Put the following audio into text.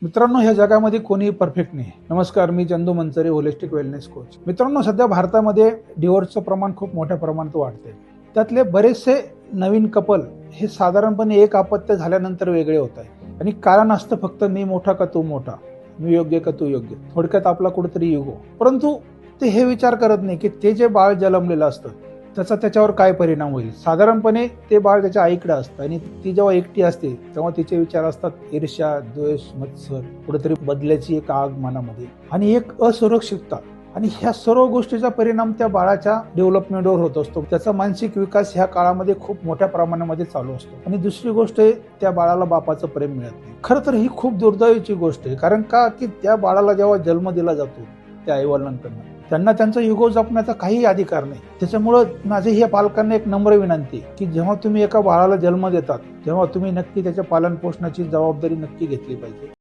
मित्रांनो, ह्या जगामध्ये कोणीही परफेक्ट नाही. नमस्कार, मी चंदू मंचरे, होलिस्टिक वेलनेस कोच. मित्रांनो, सध्या भारतामध्ये डिवोर्सचं प्रमाण खूप मोठ्या प्रमाणात वाढते. त्यातले बरेचसे नवीन कपल हे साधारणपणे एक अपत्य झाल्यानंतर वेगळे होत आहे आणि कारण असतं फक्त मी मोठा का तू मोठा, मी योग्य का तू योग्य, थोडक्यात आपला कुठेतरी युगो. परंतु ते हे विचार करत नाही की ते जे बाळ जन्मलेलं असतं त्याचा त्याच्यावर काय परिणाम होईल. साधारणपणे ते बाळ त्याच्या आईकडे असतं आणि ती जेव्हा एकटी असते तेव्हा तिचे विचार असतात ईर्ष्या, द्वेष, मत्सर, कुठेतरी बदल्याची एक आग मनामध्ये आणि एक असुरक्षितता. आणि ह्या सर्व गोष्टीचा परिणाम त्या बाळाच्या डेव्हलपमेंटवर होत असतो. त्याचा मानसिक विकास ह्या काळामध्ये खूप मोठ्या प्रमाणामध्ये चालू असतो. आणि दुसरी गोष्ट आहे, त्या बाळाला बापाचं प्रेम मिळत नाही. खरं तर ही खूप दुर्दैवाची गोष्ट आहे. कारण का की त्या बाळाला जेव्हा जन्म दिला जातो त्या आईवडिलांकडनं, त्यांना त्यांचा युगो जपण्याचा काही अधिकार नाही. त्याच्यामुळं माझी ह्या पालकांना एक नम्र विनंती की जेव्हा तुम्ही एका बाळाला जन्म देतात तेव्हा तुम्ही नक्की त्याच्या पालन पोषणाची जबाबदारी नक्की घेतली पाहिजे.